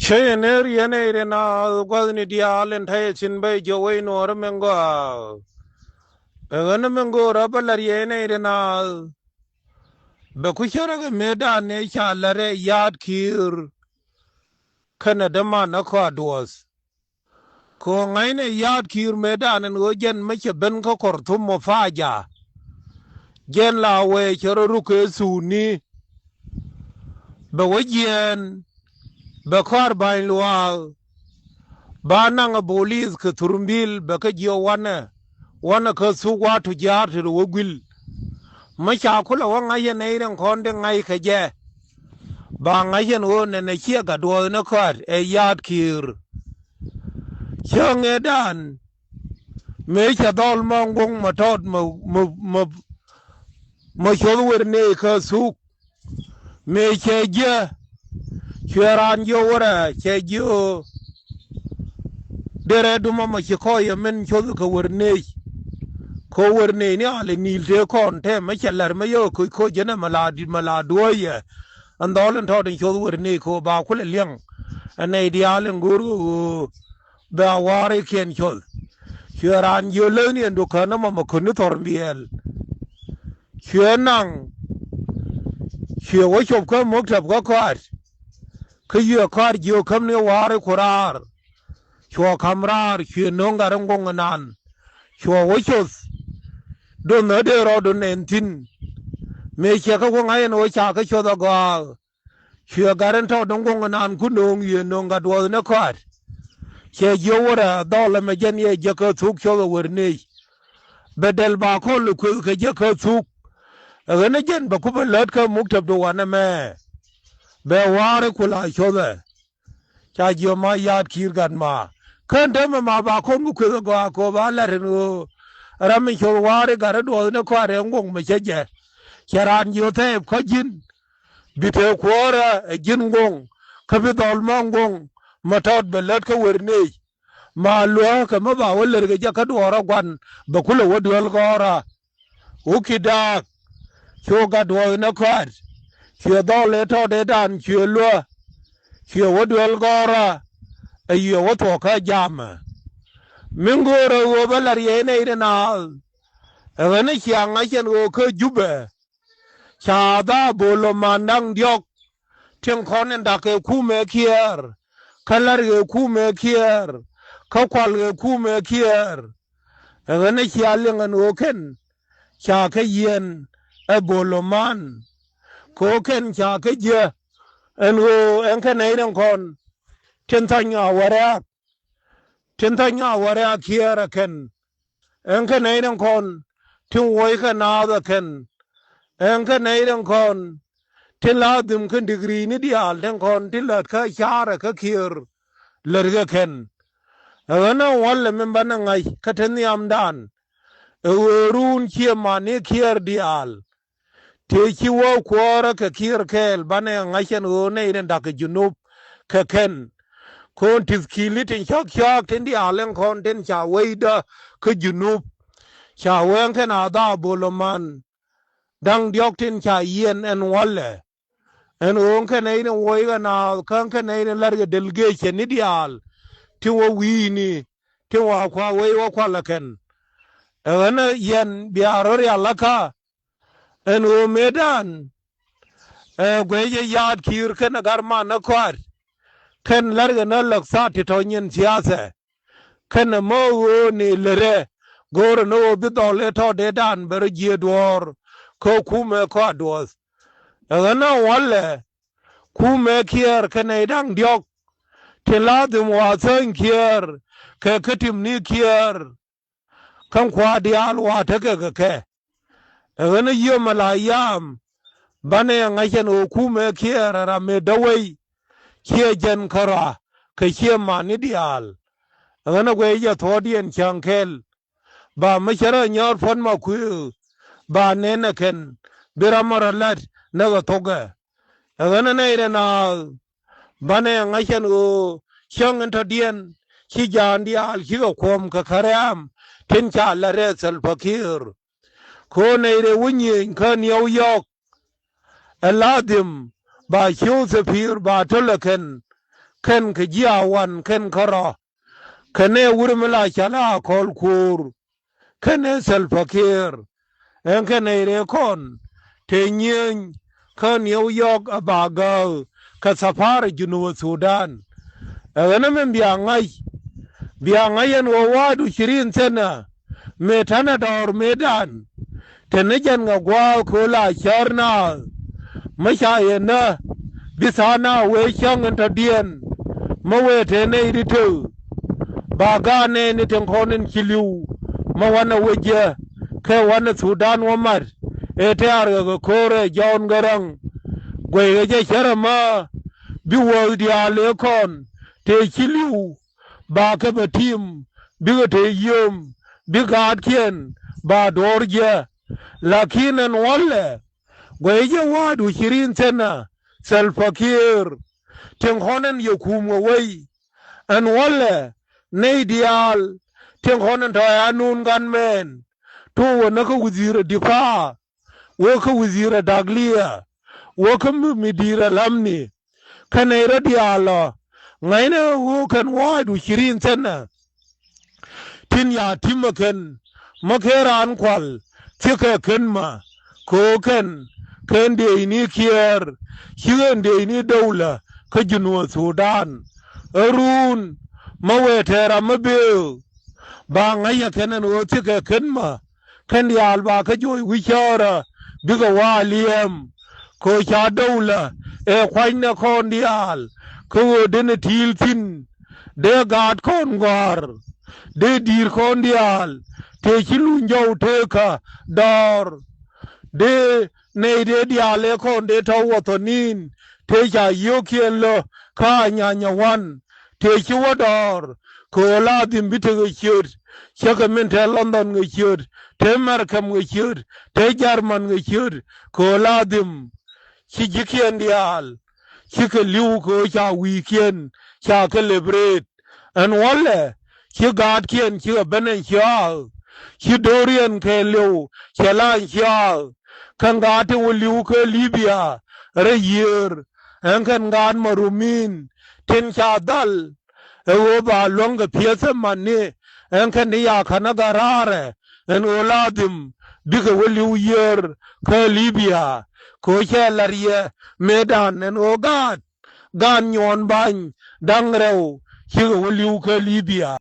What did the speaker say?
Chener yene na gwazni dialen tay chin bay joway nor mengo egana mengo rabalar yene na be kushara ga meda ne chalare yad kir kana dama na ko dos ko ngaine yad kir meda nan ojen mache ben ko kortum mo faja gen la we choro ruke suni be wajen be kor bain lual ba nang bolis ke turumbil be ka jo wana ka su watu jar to wogil ma sha kula wa ngaye ne ren konde ngai ka je ba ngaye no ne ne chia ga do na ko e yad kir change dan me cha dol mongong ma tot ma chol wer ne ka su me che je cheran jo wora che jo dere duma ma che ko ye men chol ka wer ne ko wer ne ni ale nil te kon te ma chelar ma yo ko jena mala doye andolen to den chol wer ne ko ba kule liang ane diale nguru ba ware ken chol cheran jo le ni ndo kana ma ko ni tor biel chenang che wo chop ko mo tab ko kwat ke yo kar jo kam ne ware kurar cho kamrar che nonga rangong nan cho wo chos do na de ro do nentin me che ka ko ngai no cha ka cho da ga che garan to dong gong nan ku nong ye nonga do na kwat che yo wora do la me jen ye je ka thuk cho wer ne bedel ba ko lu ku ke je ka thuk gana jen ba ku ba lot ka muktab do wana me be ware kula cho da cha jo ma yad kir gan ma kan da ma ba ko ku ga ko ba la ru rami cho ware gar do na ko re ngong me che je charan yo te ko jin bite ko ra jin ngong ka bi dol ma ngong ma tot be lot ka wer ne ma lo ka ma ba wala ga ja ka do ra gwan ba kula wodwal ko ra ukida cho ga do na ko che do le to de dan che lo che wodwal ko ra ayo wo to ka jam mingoro wo balar ye ne na ene chiang a chen wo ko jube cha da bolo manang diok ten konen da ke ku me kier kalar ge ku me kier ka kwal ge ku me kier ene chialing an wo ken cha ke yen e bolo man ko ken cha ke je en wo en ke nei den kon ten tanya wara kier ken en ke nei den kon tin woi ka na da ken en ke nei den kon tin la dum ken degree ni dial den kon tin la ka chara ka kier ler ga ken ana wala men ban ngai ka ten yam dan e run chi ma ne kier dial te chi wo kwora ka kier kel ban ngai chen o nei den da ka junub ka ken kon tis kilitin chak tin dial en kon tin cha weida ka junub cha wen ken ada boloman dang diok tin cha yen en wale en on ken nei den woi ga na kan ken nei den larga delegation ni dial ti wo wini ti wa kwa wei wa kwa la ken en yen biaro ya laka en o medan gwe ye yad kir ken gar ma na kwar ken larga na laksa ti to nyen siasa ken mo wo ni lere gor no bi dole to de dan ber je dor ko kume ko dos na wale kume kier ken dang diok te la dum wa sen kier ke ketim ni kier kan kwa dial wa te ke na yo malayam bane ngachen o kume kier ra me dawai kie jen kara ke kie mani dial na gwe ya thodien chankel ba machara nyor fon ma ku ba nena ken biramara lat na ga toga na ne na bane ngachen o chang ento dien chi jan dial chi ko kom ka karam tin cha la re sal fakir ko ne re wunyi kan New York aladim ba shu sefir ba tolaken ken ke jiawan ken kara kene wurmila chala kol kur kene selfakir en kene re kon te nyen kan New York abaga ka safari junu Sudan ana men biangai en wadu shirin sena metana dor medan tenejan nga gwa ko la charna mashayena bisana we chang ta dien mawe tene iditu bagane ni tenkonen kiliu mawana weje ke wana Sudan wamar ete arga kore John garang gweje sharama biwo diale kon te kiliu ba ke batim bigo te yum bigad kien ba dorje lakinen walle gweje wadu shirin tena selfakir tenkonen yokum wei an walle ne dial tenkonen ta anun ganmen to wona ko wuzira difa wo ko wuzira daglia wo ko midira lamni kanera dialo ngaina wo kan wadu shirin tena tin ya timaken makeran kwal tike kenma ko ken de ni kier higen de ni daula ka junu Sudan arun mawetera mabe ba ngaya kenen wo tike kenma kan ya alba ka joy wichara biga waliem ko cha daula e kwanya kon dial ko den tiltin de gad kon gor de dir kon dial te chilun jaw teka dor de ne de diale kon de tawotonin te ja yokielo ka nyanya wan te chiwador ko la dim bitege chut chaka mente London nge chut te Markham nge chut te German nge chut ko la dim chijikien dial chike liu ko cha weekend cha celebrate and wale chi gad kien chi benen cha chi dorian ke liu chelan cha kan gate wo liu ke Libya re year en kan gan marumin tin cha dal e wo ba longa piesa manne en kan ya kana garare en oladim biga wo liu year ke Libya ko che larie medan en ogat gan nyon bany dangrew chi wo liu ke Libya